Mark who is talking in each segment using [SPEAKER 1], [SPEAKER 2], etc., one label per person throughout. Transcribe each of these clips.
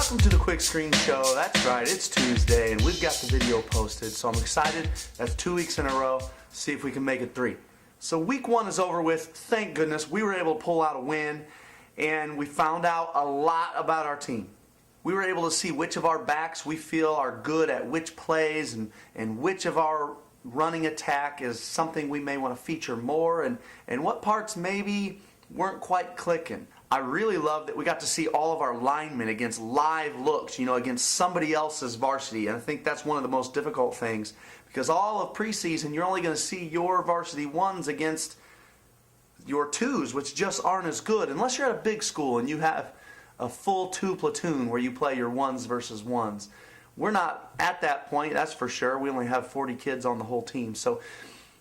[SPEAKER 1] Welcome to the Quickscreen show. That's right, it's Tuesday and we've got the video posted, so I'm excited. That's 2 weeks in a row. See if we can make it 3. So week 1 is over with. Thank goodness we were able to pull out a win, and we found out a lot about our team. We were able to see which of our backs we feel are good at which plays, and which of our running attack is something we may want to feature more, and what parts maybe weren't quite clicking. I really love that we got to see all of our linemen against live looks, against somebody else's varsity. And I think that's one of the most difficult things, because all of preseason you're only going to see your varsity ones against your twos, which just aren't as good unless you're at a big school and you have a full 2 platoon where you play your ones versus ones. We're not at that point, that's for sure. We only have 40 kids on the whole team. So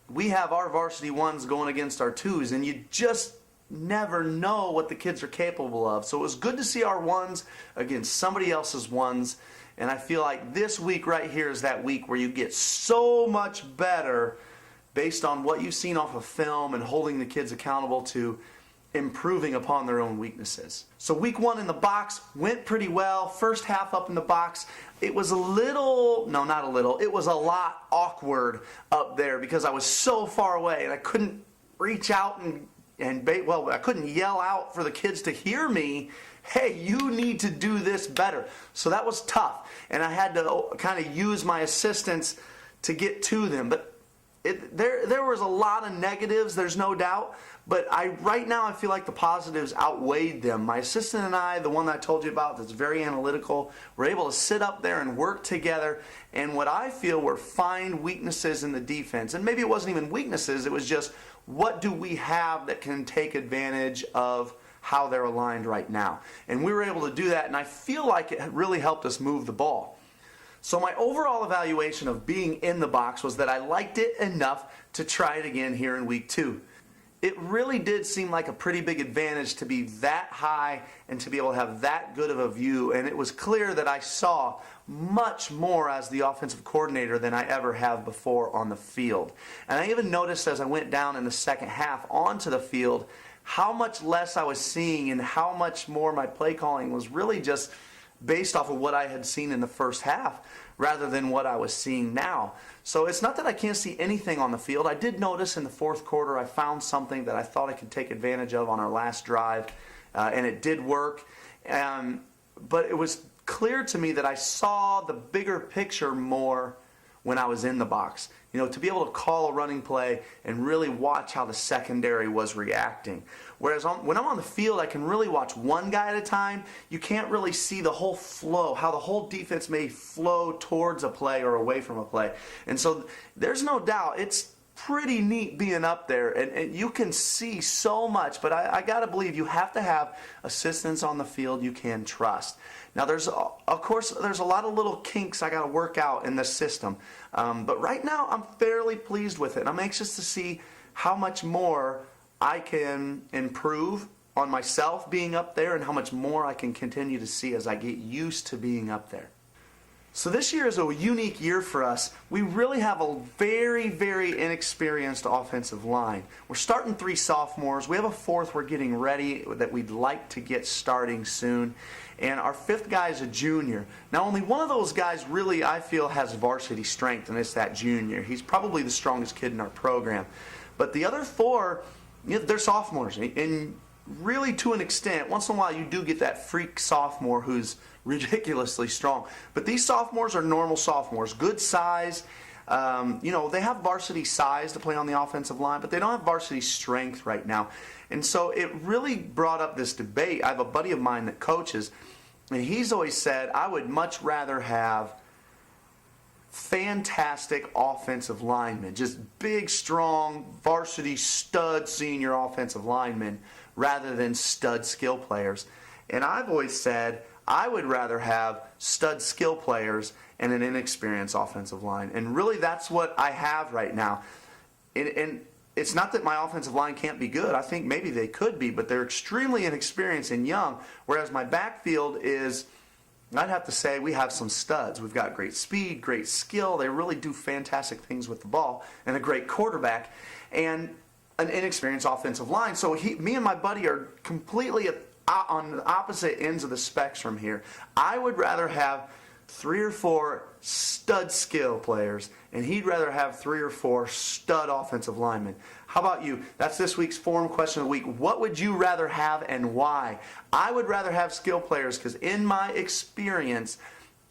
[SPEAKER 1] we have our varsity ones going against our twos, and you just never know what the kids are capable of. So it was good to see our ones against somebody else's ones, and I feel like this week right here is that week where you get so much better based on what you've seen off of film and holding the kids accountable to improving upon their own weaknesses. So week 1 in the box went pretty well. First half up in the box, it was it was a lot awkward up there because I was so far away and I couldn't reach out I couldn't yell out for the kids to hear me, hey, you need to do this better. So that was tough, and I had to kind of use my assistants to get to them. But there was a lot of negatives, there's no doubt, but right now I feel like the positives outweighed them. My assistant and I, the one that I told you about that's very analytical, were able to sit up there and work together, and what I feel were find weaknesses in the defense. And maybe it wasn't even weaknesses, it was just what do we have that can take advantage of how they're aligned right now. And we were able to do that, and I feel like it really helped us move the ball. So my overall evaluation of being in the box was that I liked it enough to try it again here in week 2. It really did seem like a pretty big advantage to be that high and to be able to have that good of a view, and it was clear that I saw much more as the offensive coordinator than I ever have before on the field. And I even noticed as I went down in the second half onto the field how much less I was seeing and how much more my play calling was really just based off of what I had seen in the first half rather than what I was seeing now. So it's not that I can't see anything on the field. I did notice in the fourth quarter I found something that I thought I could take advantage of on our last drive, and it did work. But it was clear to me that I saw the bigger picture more when I was in the box. To be able to call a running play and really watch how the secondary was reacting. Whereas when I'm on the field, I can really watch one guy at a time. You can't really see the whole flow, how the whole defense may flow towards a play or away from a play. And so there's no doubt, it's pretty neat being up there, and you can see so much, but I gotta believe you have to have assistants on the field you can trust. Now of course there's a lot of little kinks I gotta work out in this system, but right now I'm fairly pleased with it. I'm anxious to see how much more I can improve on myself being up there and how much more I can continue to see as I get used to being up there. So this year is a unique year for us. We really have a very, very inexperienced offensive line. We're starting 3 sophomores. We have a 4th we're getting ready that we'd like to get starting soon. And our 5th guy is a junior. Now only one of those guys really, I feel, has varsity strength, and it's that junior. He's probably the strongest kid in our program. But the other 4, they're sophomores. And really, to an extent, once in a while you do get that freak sophomore who's ridiculously strong. But these sophomores are normal sophomores, good size. They have varsity size to play on the offensive line, but they don't have varsity strength right now. And so it really brought up this debate. I have a buddy of mine that coaches, and he's always said, I would much rather have fantastic offensive linemen, just big, strong, varsity stud senior offensive linemen rather than stud skill players. And I've always said I would rather have stud skill players and an inexperienced offensive line. And really that's what I have right now. And it's not that my offensive line can't be good. I think maybe they could be, but they're extremely inexperienced and young, whereas my backfield is, I'd have to say, we have some studs. We've got great speed, great skill. They really do fantastic things with the ball, and a great quarterback, and an inexperienced offensive line. So me and my buddy are completely on the opposite ends of the spectrum here. I would rather have 3 or 4 stud skill players, and he'd rather have 3 or 4 stud offensive linemen. How about you? That's this week's forum question of the week. What would you rather have and why? I would rather have skill players because in my experience,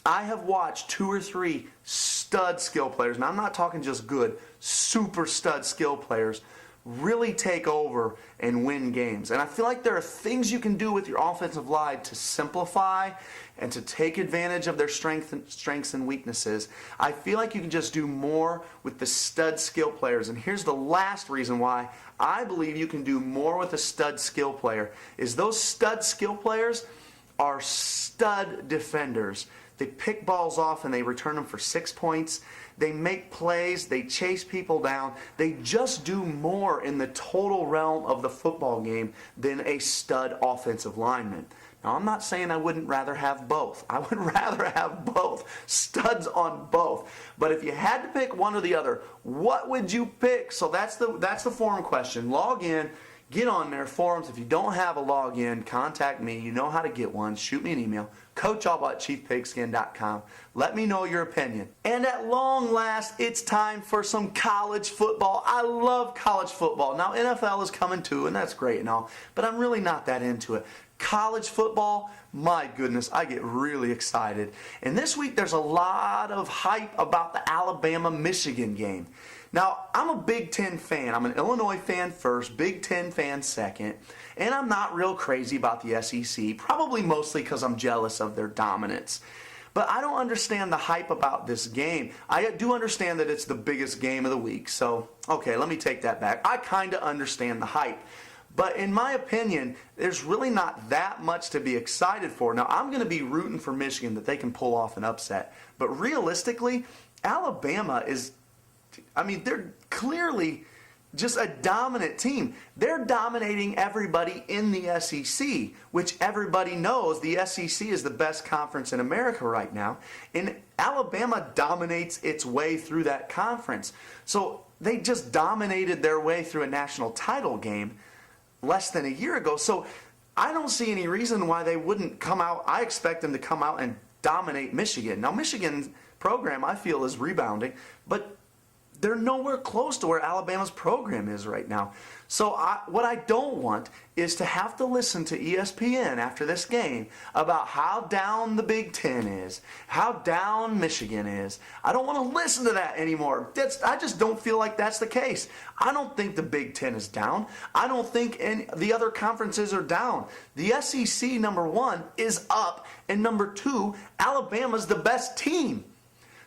[SPEAKER 1] I have watched 2 or 3 stud skill players, and I'm not talking just good, super stud skill players, really take over and win games. And I feel like there are things you can do with your offensive line to simplify and to take advantage of their strengths and weaknesses. I feel like you can just do more with the stud skill players. And here's the last reason why I believe you can do more with a stud skill player is those stud skill players are stud defenders. They pick balls off and they return them for 6 points. They make plays. They chase people down. They just do more in the total realm of the football game than a stud offensive lineman. Now, I'm not saying I wouldn't rather have both. I would rather have both. Studs on both. But if you had to pick one or the other, what would you pick? So that's the forum question. Log in. Get on there, forums. If you don't have a login, contact me. You know how to get one. Shoot me an email. coachallboutchiefpigskin.com. Let me know your opinion. And at long last, it's time for some college football. I love college football. Now, NFL is coming too, and that's great and all, but I'm really not that into it. College football, my goodness, I get really excited. And this week, there's a lot of hype about the Alabama-Michigan game. Now, I'm a Big Ten fan. I'm an Illinois fan first, Big Ten fan second, and I'm not real crazy about the SEC, probably mostly because I'm jealous of their dominance. But I don't understand the hype about this game. I do understand that it's the biggest game of the week, so, okay, let me take that back. I kind of understand the hype. But in my opinion, there's really not that much to be excited for. Now, I'm going to be rooting for Michigan that they can pull off an upset. But realistically, Alabama is... they're clearly just a dominant team. They're dominating everybody in the SEC, which everybody knows the SEC is the best conference in America right now. And Alabama dominates its way through that conference. So they just dominated their way through a national title game less than a year ago. So I don't see any reason why they wouldn't come out. I expect them to come out and dominate Michigan. Now, Michigan's program, I feel, is rebounding, but they're nowhere close to where Alabama's program is right now. So what I don't want is to have to listen to ESPN after this game about how down the Big Ten is, how down Michigan is. I don't want to listen to that anymore. I just don't feel like that's the case. I don't think the Big Ten is down. I don't think the other conferences are down. The SEC, number 1, is up, and number 2, Alabama's the best team.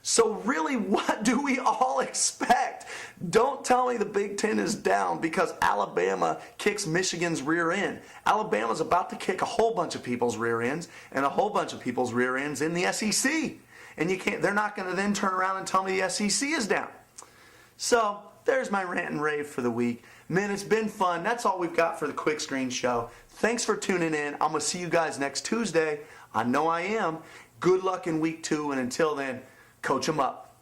[SPEAKER 1] So really, what do we all expect? Don't tell me the Big Ten is down because Alabama kicks Michigan's rear end. Alabama's about to kick a whole bunch of people's rear ends and a whole bunch of people's rear ends in the SEC. And they're not going to then turn around and tell me the SEC is down. So there's my rant and rave for the week. Man, it's been fun. That's all we've got for the Quickscreen show. Thanks for tuning in. I'm going to see you guys next Tuesday. I know I am. Good luck in week 2, and until then, coach 'em up.